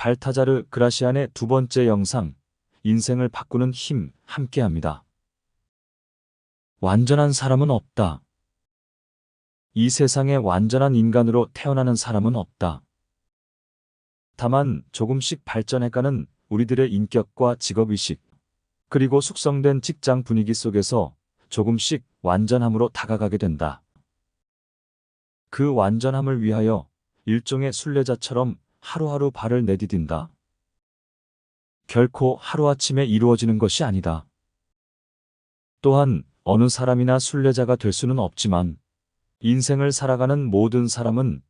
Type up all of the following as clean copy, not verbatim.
발타자르 그라시안의 두 번째 영상, 인생을 바꾸는 힘, 함께합니다. 완전한 사람은 없다. 이 세상에 완전한 인간으로 태어나는 사람은 없다. 다만 조금씩 발전해가는 우리들의 인격과 직업의식, 그리고 숙성된 직장 분위기 속에서 조금씩 완전함으로 다가가게 된다. 그 완전함을 위하여 일종의 순례자처럼 하루하루 발을 내디딘다. 결코 하루아침에 이루어지는 것이 아니다. 또한 어느 사람이나 순례자가 될 수는 없지만 인생을 살아가는 모든 사람은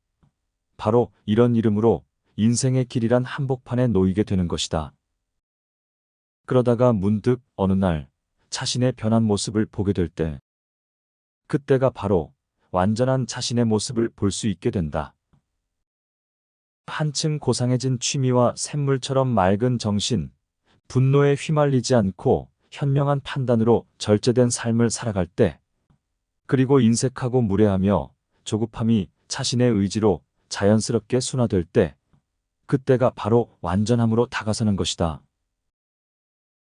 바로 이런 이름으로 인생의 길이란 한복판에 놓이게 되는 것이다. 그러다가 문득 어느 날 자신의 변한 모습을 보게 될 때, 그때가 바로 완전한 자신의 모습을 볼 수 있게 된다. 한층 고상해진 취미와 샘물처럼 맑은 정신, 분노에 휘말리지 않고 현명한 판단으로 절제된 삶을 살아갈 때, 그리고 인색하고 무례하며 조급함이 자신의 의지로 자연스럽게 순화될 때, 그때가 바로 완전함으로 다가서는 것이다.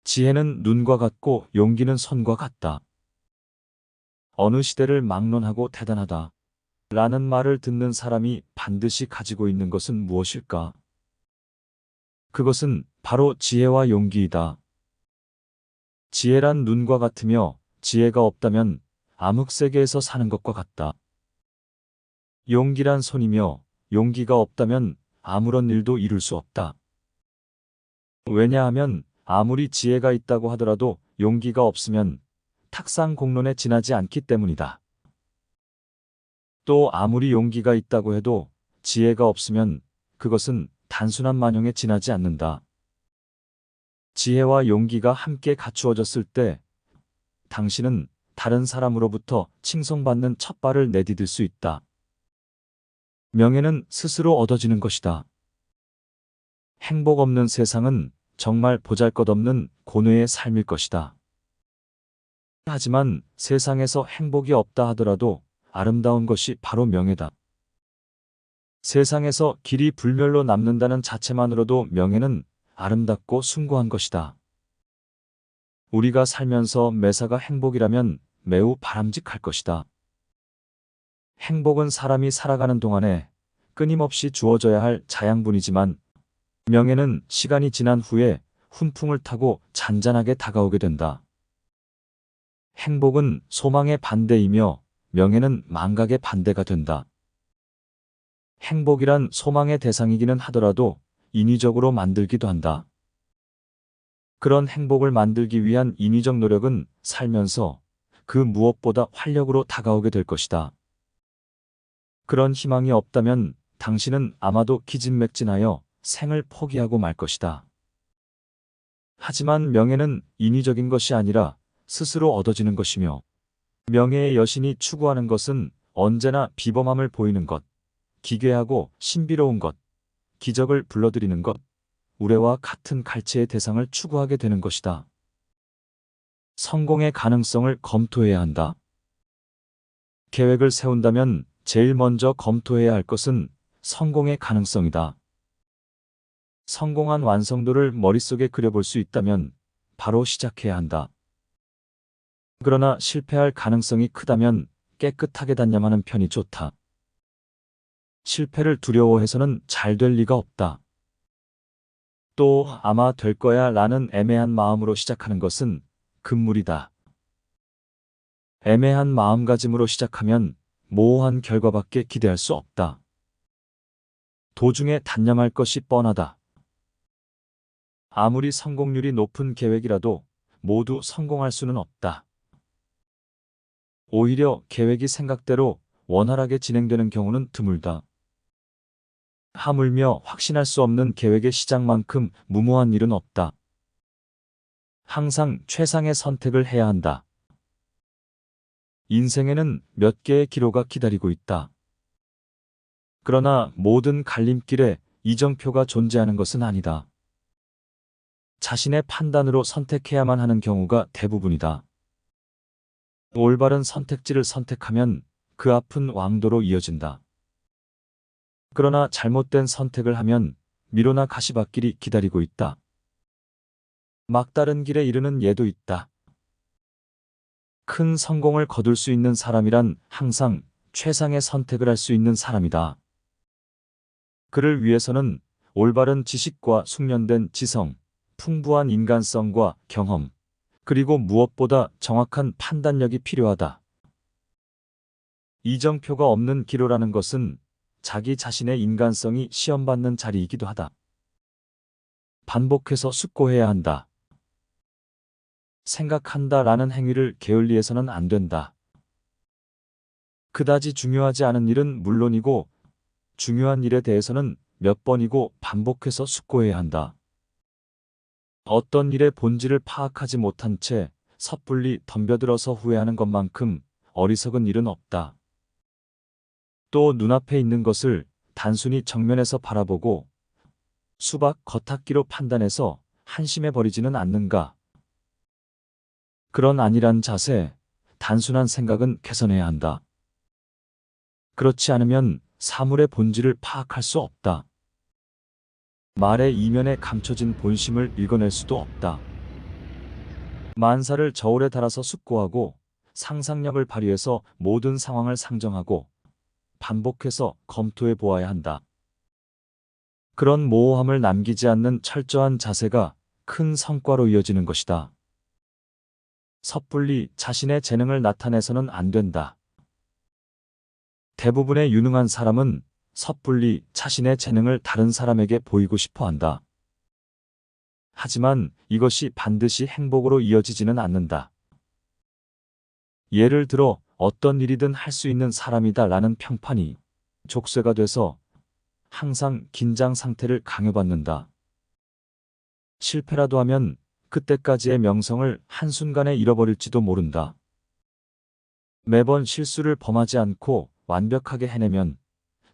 지혜는 눈과 같고 용기는 손과 같다. 어느 시대를 막론하고 대단하다 라는 말을 듣는 사람이 반드시 가지고 있는 것은 무엇일까? 그것은 바로 지혜와 용기이다. 지혜란 눈과 같으며 지혜가 없다면 암흑세계에서 사는 것과 같다. 용기란 손이며 용기가 없다면 아무런 일도 이룰 수 없다. 왜냐하면 아무리 지혜가 있다고 하더라도 용기가 없으면 탁상 공론에 지나지 않기 때문이다. 또 아무리 용기가 있다고 해도 지혜가 없으면 그것은 단순한 만용에 지나지 않는다. 지혜와 용기가 함께 갖추어졌을 때 당신은 다른 사람으로부터 칭송받는 첫 발을 내디딜 수 있다. 명예는 스스로 얻어지는 것이다. 행복 없는 세상은 정말 보잘것없는 고뇌의 삶일 것이다. 하지만 세상에서 행복이 없다 하더라도 아름다운 것이 바로 명예다. 세상에서 길이 불멸로 남는다는 자체만으로도 명예는 아름답고 숭고한 것이다. 우리가 살면서 매사가 행복이라면 매우 바람직할 것이다. 행복은 사람이 살아가는 동안에 끊임없이 주어져야 할 자양분이지만 명예는 시간이 지난 후에 훈풍을 타고 잔잔하게 다가오게 된다. 행복은 소망의 반대이며 명예는 망각의 반대가 된다. 행복이란 소망의 대상이기는 하더라도 인위적으로 만들기도 한다. 그런 행복을 만들기 위한 인위적 노력은 살면서 그 무엇보다 활력으로 다가오게 될 것이다. 그런 희망이 없다면 당신은 아마도 기진맥진하여 생을 포기하고 말 것이다. 하지만 명예는 인위적인 것이 아니라 스스로 얻어지는 것이며 명예의 여신이 추구하는 것은 언제나 비범함을 보이는 것, 기괴하고 신비로운 것, 기적을 불러들이는 것, 우레와 같은 갈채의 대상을 추구하게 되는 것이다. 성공의 가능성을 검토해야 한다. 계획을 세운다면 제일 먼저 검토해야 할 것은 성공의 가능성이다. 성공한 완성도를 머릿속에 그려볼 수 있다면 바로 시작해야 한다. 그러나 실패할 가능성이 크다면 깨끗하게 단념하는 편이 좋다. 실패를 두려워해서는 잘 될 리가 없다. 또 아마 될 거야 라는 애매한 마음으로 시작하는 것은 금물이다. 애매한 마음가짐으로 시작하면 모호한 결과밖에 기대할 수 없다. 도중에 단념할 것이 뻔하다. 아무리 성공률이 높은 계획이라도 모두 성공할 수는 없다. 오히려 계획이 생각대로 원활하게 진행되는 경우는 드물다. 하물며 확신할 수 없는 계획의 시작만큼 무모한 일은 없다. 항상 최상의 선택을 해야 한다. 인생에는 몇 개의 기로가 기다리고 있다. 그러나 모든 갈림길에 이정표가 존재하는 것은 아니다. 자신의 판단으로 선택해야만 하는 경우가 대부분이다. 올바른 선택지를 선택하면 그 앞은 왕도로 이어진다. 그러나 잘못된 선택을 하면 미로나 가시밭길이 기다리고 있다. 막다른 길에 이르는 예도 있다. 큰 성공을 거둘 수 있는 사람이란 항상 최상의 선택을 할 수 있는 사람이다. 그를 위해서는 올바른 지식과 숙련된 지성, 풍부한 인간성과 경험, 그리고 무엇보다 정확한 판단력이 필요하다. 이정표가 없는 기로라는 것은 자기 자신의 인간성이 시험받는 자리이기도 하다. 반복해서 숙고해야 한다. 생각한다 라는 행위를 게을리해서는 안 된다. 그다지 중요하지 않은 일은 물론이고 중요한 일에 대해서는 몇 번이고 반복해서 숙고해야 한다. 어떤 일의 본질을 파악하지 못한 채 섣불리 덤벼들어서 후회하는 것만큼 어리석은 일은 없다. 또 눈앞에 있는 것을 단순히 정면에서 바라보고 수박 겉핥기로 판단해서 한심해버리지는 않는가. 그런 안일한 자세, 단순한 생각은 개선해야 한다. 그렇지 않으면 사물의 본질을 파악할 수 없다. 말의 이면에 감춰진 본심을 읽어낼 수도 없다. 만사를 저울에 달아서 숙고하고 상상력을 발휘해서 모든 상황을 상정하고 반복해서 검토해 보아야 한다. 그런 모호함을 남기지 않는 철저한 자세가 큰 성과로 이어지는 것이다. 섣불리 자신의 재능을 나타내서는 안 된다. 대부분의 유능한 사람은 섣불리 자신의 재능을 다른 사람에게 보이고 싶어 한다. 하지만 이것이 반드시 행복으로 이어지지는 않는다. 예를 들어 어떤 일이든 할 수 있는 사람이다 라는 평판이 족쇄가 돼서 항상 긴장 상태를 강요받는다. 실패라도 하면 그때까지의 명성을 한순간에 잃어버릴지도 모른다. 매번 실수를 범하지 않고 완벽하게 해내면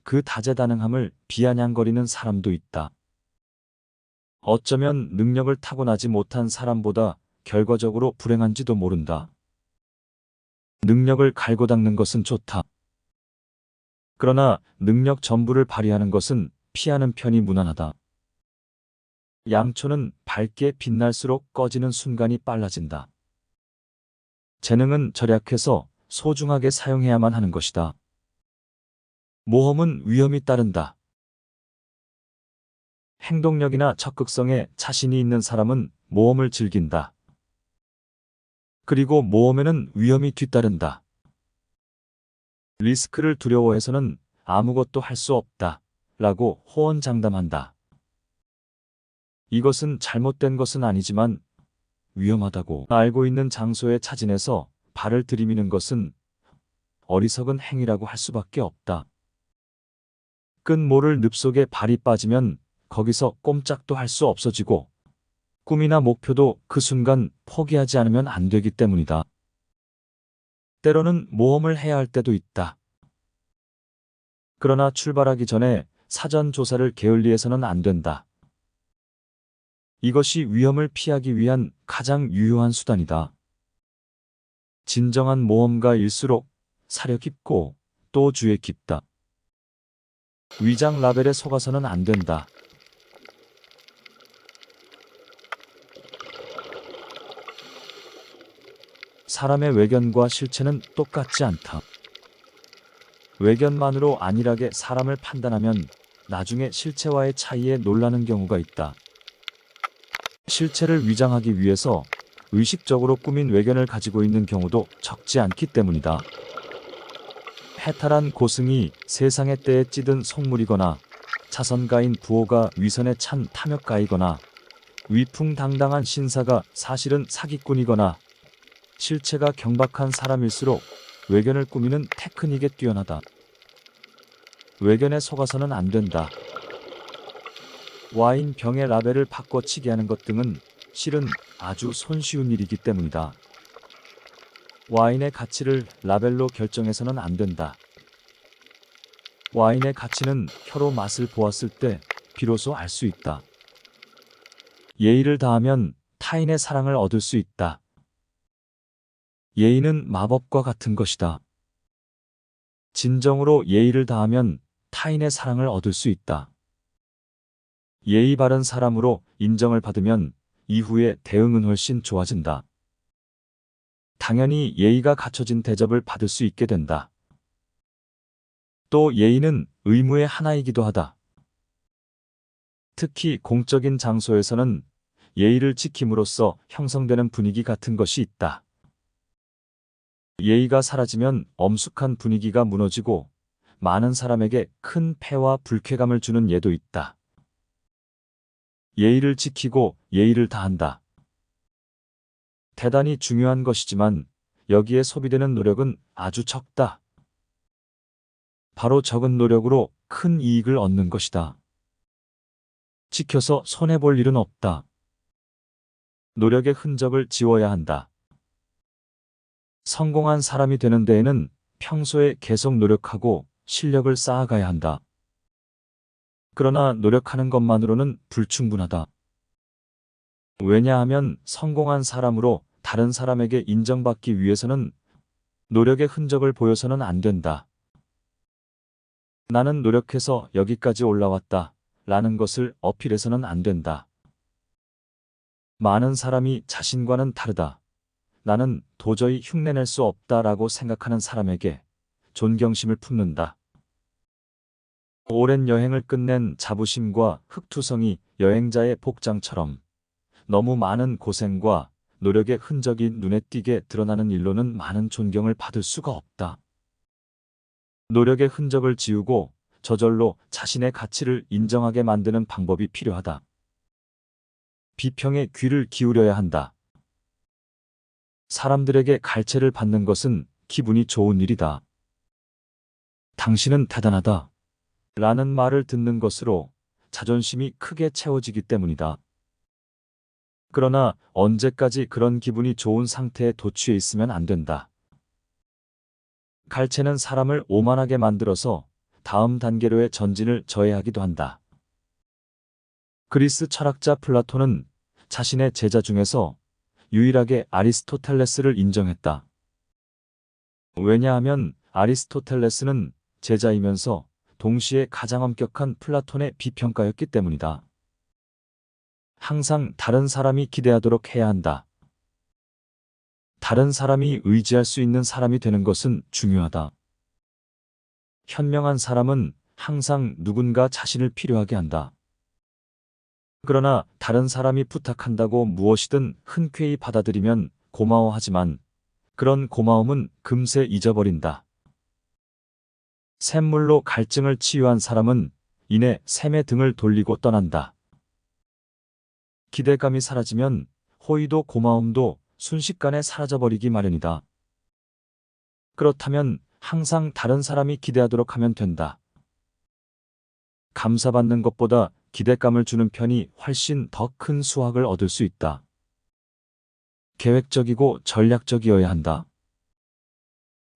그 다재다능함을 비아냥거리는 사람도 있다. 어쩌면 능력을 타고나지 못한 사람보다 결과적으로 불행한지도 모른다. 능력을 갈고 닦는 것은 좋다. 그러나 능력 전부를 발휘하는 것은 피하는 편이 무난하다. 양초는 밝게 빛날수록 꺼지는 순간이 빨라진다. 재능은 절약해서 소중하게 사용해야만 하는 것이다. 모험은 위험이 따른다. 행동력이나 적극성에 자신이 있는 사람은 모험을 즐긴다. 그리고 모험에는 위험이 뒤따른다. 리스크를 두려워해서는 아무것도 할 수 없다. 라고 호언장담한다. 이것은 잘못된 것은 아니지만 위험하다고 알고 있는 장소에 차진해서 발을 들이미는 것은 어리석은 행위라고 할 수밖에 없다. 끈 모를 늪속에 발이 빠지면 거기서 꼼짝도 할 수 없어지고 꿈이나 목표도 그 순간 포기하지 않으면 안 되기 때문이다. 때로는 모험을 해야 할 때도 있다. 그러나 출발하기 전에 사전 조사를 게을리해서는 안 된다. 이것이 위험을 피하기 위한 가장 유효한 수단이다. 진정한 모험가일수록 사려 깊고 또 주에 깊다. 위장 라벨에 속아서는 안 된다. 사람의 외견과 실체는 똑같지 않다. 외견만으로 안일하게 사람을 판단하면 나중에 실체와의 차이에 놀라는 경우가 있다. 실체를 위장하기 위해서 의식적으로 꾸민 외견을 가지고 있는 경우도 적지 않기 때문이다. 해탈한 고승이 세상의 때에 찌든 속물이거나 자선가인 부호가 위선에 찬 탐욕가이거나 위풍당당한 신사가 사실은 사기꾼이거나 실체가 경박한 사람일수록 외견을 꾸미는 테크닉에 뛰어나다. 외견에 속아서는 안 된다. 와인 병의 라벨을 바꿔치기 하는 것 등은 실은 아주 손쉬운 일이기 때문이다. 와인의 가치를 라벨로 결정해서는 안 된다. 와인의 가치는 혀로 맛을 보았을 때 비로소 알 수 있다. 예의를 다하면 타인의 사랑을 얻을 수 있다. 예의는 마법과 같은 것이다. 진정으로 예의를 다하면 타인의 사랑을 얻을 수 있다. 예의 바른 사람으로 인정을 받으면 이후에 대응은 훨씬 좋아진다. 당연히 예의가 갖춰진 대접을 받을 수 있게 된다. 또 예의는 의무의 하나이기도 하다. 특히 공적인 장소에서는 예의를 지킴으로써 형성되는 분위기 같은 것이 있다. 예의가 사라지면 엄숙한 분위기가 무너지고 많은 사람에게 큰 폐와 불쾌감을 주는 예도 있다. 예의를 지키고 예의를 다한다. 대단히 중요한 것이지만 여기에 소비되는 노력은 아주 적다. 바로 적은 노력으로 큰 이익을 얻는 것이다. 지켜서 손해볼 일은 없다. 노력의 흔적을 지워야 한다. 성공한 사람이 되는 데에는 평소에 계속 노력하고 실력을 쌓아가야 한다. 그러나 노력하는 것만으로는 불충분하다. 왜냐하면 성공한 사람으로 다른 사람에게 인정받기 위해서는 노력의 흔적을 보여서는 안 된다. 나는 노력해서 여기까지 올라왔다 라는 것을 어필해서는 안 된다. 많은 사람이 자신과는 다르다. 나는 도저히 흉내낼 수 없다라고 생각하는 사람에게 존경심을 품는다. 오랜 여행을 끝낸 자부심과 흙투성이 여행자의 복장처럼 너무 많은 고생과 노력의 흔적이 눈에 띄게 드러나는 일로는 많은 존경을 받을 수가 없다. 노력의 흔적을 지우고 저절로 자신의 가치를 인정하게 만드는 방법이 필요하다. 비평에 귀를 기울여야 한다. 사람들에게 갈채를 받는 것은 기분이 좋은 일이다. 당신은 대단하다. 라는 말을 듣는 것으로 자존심이 크게 채워지기 때문이다. 그러나 언제까지 그런 기분이 좋은 상태에 도취해 있으면 안 된다. 갈채는 사람을 오만하게 만들어서 다음 단계로의 전진을 저해하기도 한다. 그리스 철학자 플라톤은 자신의 제자 중에서 유일하게 아리스토텔레스를 인정했다. 왜냐하면 아리스토텔레스는 제자이면서 동시에 가장 엄격한 플라톤의 비평가였기 때문이다. 항상 다른 사람이 기대하도록 해야 한다. 다른 사람이 의지할 수 있는 사람이 되는 것은 중요하다. 현명한 사람은 항상 누군가 자신을 필요하게 한다. 그러나 다른 사람이 부탁한다고 무엇이든 흔쾌히 받아들이면 고마워하지만 그런 고마움은 금세 잊어버린다. 샘물로 갈증을 치유한 사람은 이내 샘의 등을 돌리고 떠난다. 기대감이 사라지면 호의도 고마움도 순식간에 사라져버리기 마련이다. 그렇다면 항상 다른 사람이 기대하도록 하면 된다. 감사받는 것보다 기대감을 주는 편이 훨씬 더 큰 수확을 얻을 수 있다. 계획적이고 전략적이어야 한다.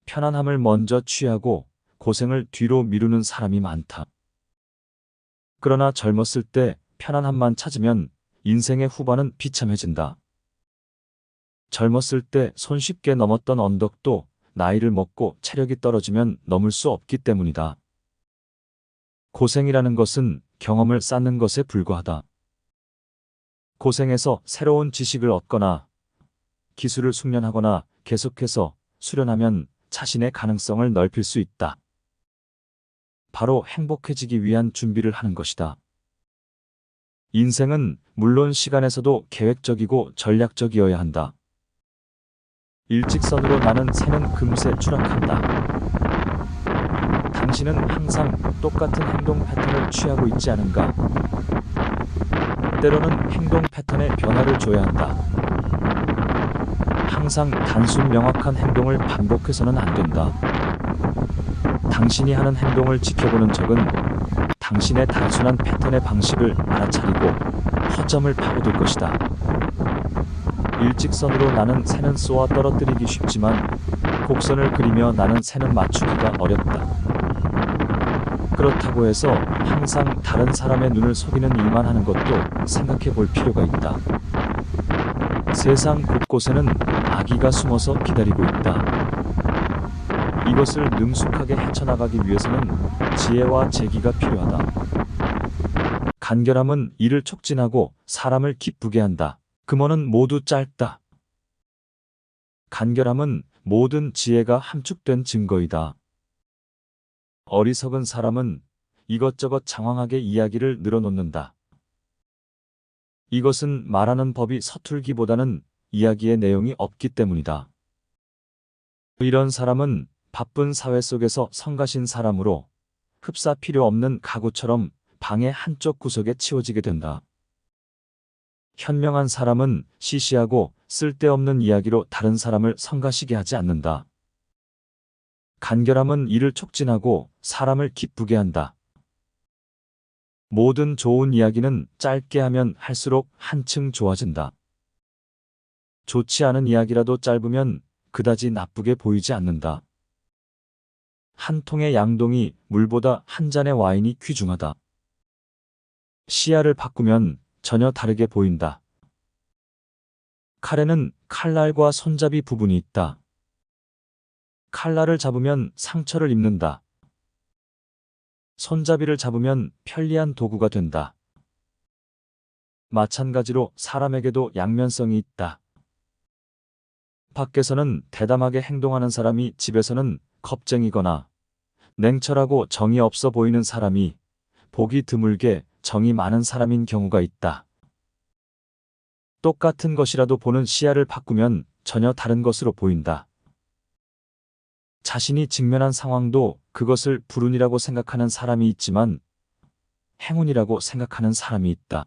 편안함을 먼저 취하고 고생을 뒤로 미루는 사람이 많다. 그러나 젊었을 때 편안함만 찾으면 인생의 후반은 비참해진다. 젊었을 때 손쉽게 넘었던 언덕도 나이를 먹고 체력이 떨어지면 넘을 수 없기 때문이다. 고생이라는 것은 경험을 쌓는 것에 불과하다. 고생해서 새로운 지식을 얻거나 기술을 숙련하거나 계속해서 수련하면 자신의 가능성을 넓힐 수 있다. 바로 행복해지기 위한 준비를 하는 것이다. 인생은 물론 시간에서도 계획적이고 전략적이어야 한다. 일직선으로 나는 새는 금세 추락한다. 당신은 항상 똑같은 행동 패턴을 취하고 있지 않은가? 때로는 행동 패턴에 변화를 줘야 한다. 항상 단순 명확한 행동을 반복해서는 안 된다. 당신이 하는 행동을 지켜보는 적은 당신의 단순한 패턴의 방식을 알아차리고 허점을 파고들 것이다. 일직선으로 나는 새는 쏘아 떨어뜨리기 쉽지만 곡선을 그리며 나는 새는 맞추기가 어렵다. 그렇다고 해서 항상 다른 사람의 눈을 속이는 일만 하는 것도 생각해 볼 필요가 있다. 세상 곳곳에는 아기가 숨어서 기다리고 있다. 이것을 능숙하게 헤쳐나가기 위해서는 지혜와 재기가 필요하다. 간결함은 일을 촉진하고 사람을 기쁘게 한다. 금어는 모두 짧다. 간결함은 모든 지혜가 함축된 증거이다. 어리석은 사람은 이것저것 장황하게 이야기를 늘어놓는다. 이것은 말하는 법이 서툴기보다는 이야기의 내용이 없기 때문이다. 이런 사람은 바쁜 사회 속에서 성가신 사람으로 흡사 필요 없는 가구처럼 방의 한쪽 구석에 치워지게 된다. 현명한 사람은 시시하고 쓸데없는 이야기로 다른 사람을 성가시게 하지 않는다. 간결함은 일을 촉진하고 사람을 기쁘게 한다. 모든 좋은 이야기는 짧게 하면 할수록 한층 좋아진다. 좋지 않은 이야기라도 짧으면 그다지 나쁘게 보이지 않는다. 한 통의 양동이 물보다 한 잔의 와인이 귀중하다. 시야를 바꾸면 전혀 다르게 보인다. 칼에는 칼날과 손잡이 부분이 있다. 칼날을 잡으면 상처를 입는다. 손잡이를 잡으면 편리한 도구가 된다. 마찬가지로 사람에게도 양면성이 있다. 밖에서는 대담하게 행동하는 사람이 집에서는 겁쟁이거나 냉철하고 정이 없어 보이는 사람이 보기 드물게 정이 많은 사람인 경우가 있다. 똑같은 것이라도 보는 시야를 바꾸면 전혀 다른 것으로 보인다. 자신이 직면한 상황도 그것을 불운이라고 생각하는 사람이 있지만 행운이라고 생각하는 사람이 있다.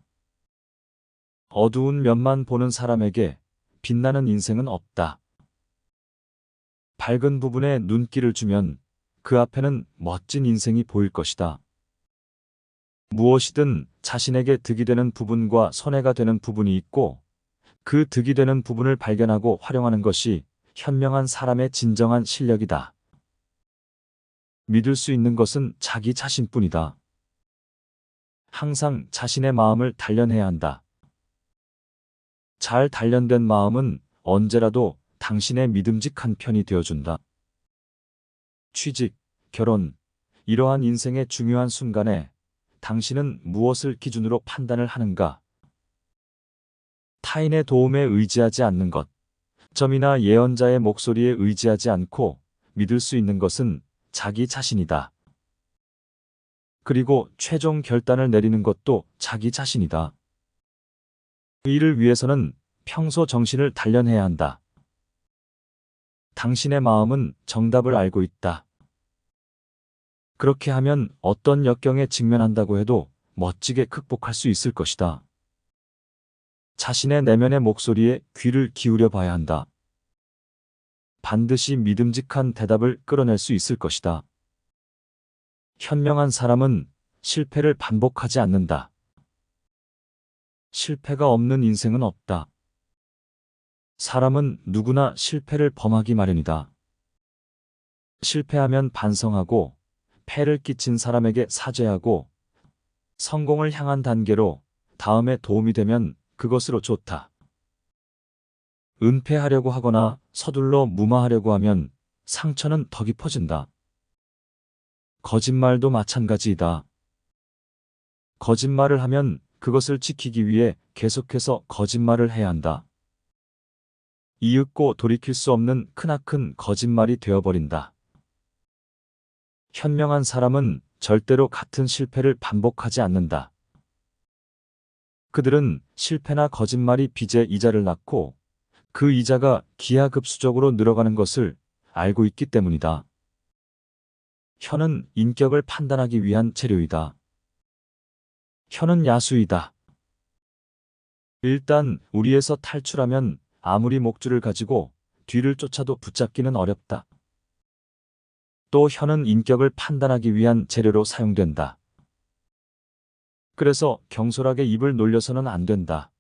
어두운 면만 보는 사람에게 빛나는 인생은 없다. 밝은 부분에 눈길을 주면 그 앞에는 멋진 인생이 보일 것이다. 무엇이든 자신에게 득이 되는 부분과 손해가 되는 부분이 있고 그 득이 되는 부분을 발견하고 활용하는 것이 현명한 사람의 진정한 실력이다. 믿을 수 있는 것은 자기 자신뿐이다. 항상 자신의 마음을 단련해야 한다. 잘 단련된 마음은 언제라도 당신의 믿음직한 편이 되어준다. 취직, 결혼, 이러한 인생의 중요한 순간에 당신은 무엇을 기준으로 판단을 하는가? 타인의 도움에 의지하지 않는 것, 점이나 예언자의 목소리에 의지하지 않고 믿을 수 있는 것은 자기 자신이다. 그리고 최종 결단을 내리는 것도 자기 자신이다. 이를 위해서는 평소 정신을 단련해야 한다. 당신의 마음은 정답을 알고 있다. 그렇게 하면 어떤 역경에 직면한다고 해도 멋지게 극복할 수 있을 것이다. 자신의 내면의 목소리에 귀를 기울여 봐야 한다. 반드시 믿음직한 대답을 끌어낼 수 있을 것이다. 현명한 사람은 실패를 반복하지 않는다. 실패가 없는 인생은 없다. 사람은 누구나 실패를 범하기 마련이다. 실패하면 반성하고 폐를 끼친 사람에게 사죄하고 성공을 향한 단계로 다음에 도움이 되면 그것으로 좋다. 은폐하려고 하거나 서둘러 무마하려고 하면 상처는 더 깊어진다. 거짓말도 마찬가지이다. 거짓말을 하면 그것을 지키기 위해 계속해서 거짓말을 해야 한다. 이윽고 돌이킬 수 없는 크나큰 거짓말이 되어버린다. 현명한 사람은 절대로 같은 실패를 반복하지 않는다. 그들은 실패나 거짓말이 빚의 이자를 낳고 그 이자가 기하급수적으로 늘어가는 것을 알고 있기 때문이다. 혀는 인격을 판단하기 위한 재료이다. 혀는 야수이다. 일단 우리에서 탈출하면 아무리 목줄을 가지고 뒤를 쫓아도 붙잡기는 어렵다. 또 혀는 인격을 판단하기 위한 재료로 사용된다. 그래서 경솔하게 입을 놀려서는 안 된다.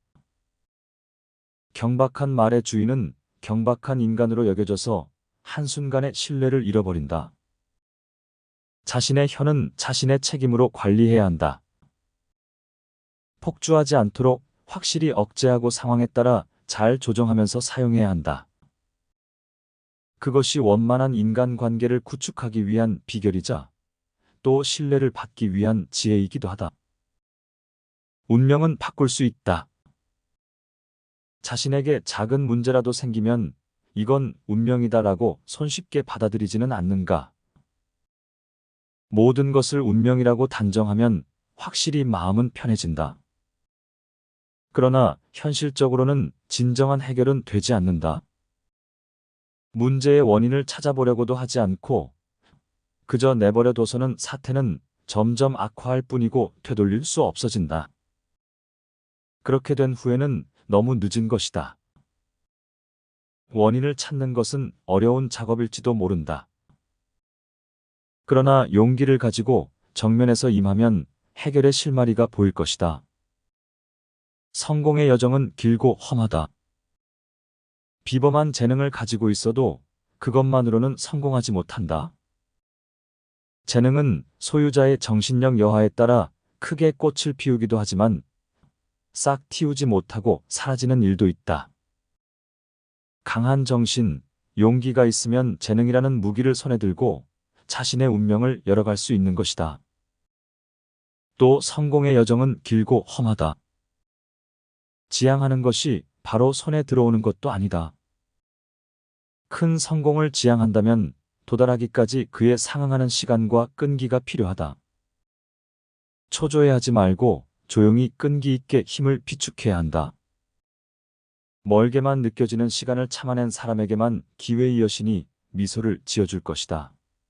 경박한 말의 주인은 경박한 인간으로 여겨져서 한순간에 신뢰를 잃어버린다. 자신의 혀는 자신의 책임으로 관리해야 한다. 폭주하지 않도록 확실히 억제하고 상황에 따라 잘 조정하면서 사용해야 한다. 그것이 원만한 인간관계를 구축하기 위한 비결이자 또 신뢰를 받기 위한 지혜이기도 하다. 운명은 바꿀 수 있다. 자신에게 작은 문제라도 생기면 이건 운명이다라고 손쉽게 받아들이지는 않는가. 모든 것을 운명이라고 단정하면 확실히 마음은 편해진다. 그러나 현실적으로는 진정한 해결은 되지 않는다. 문제의 원인을 찾아보려고도 하지 않고 그저 내버려둬서는 사태는 점점 악화할 뿐이고 되돌릴 수 없어진다. 그렇게 된 후에는 너무 늦은 것이다. 원인을 찾는 것은 어려운 작업일지도 모른다. 그러나 용기를 가지고 정면에서 임하면 해결의 실마리가 보일 것이다. 성공의 여정은 길고 험하다. 비범한 재능을 가지고 있어도 그것만으로는 성공하지 못한다. 재능은 소유자의 정신력 여하에 따라 크게 꽃을 피우기도 하지만 싹 틔우지 못하고 사라지는 일도 있다. 강한 정신, 용기가 있으면 재능이라는 무기를 손에 들고 자신의 운명을 열어갈 수 있는 것이다. 또 성공의 여정은 길고 험하다. 지향하는 것이 바로 손에 들어오는 것도 아니다. 큰 성공을 지향한다면 도달하기까지 그에 상응하는 시간과 끈기가 필요하다. 초조해하지 말고 조용히 끈기 있게 힘을 비축해야 한다. 멀게만 느껴지는 시간을 참아낸 사람에게만 기회의 여신이 미소를 지어줄 것이다.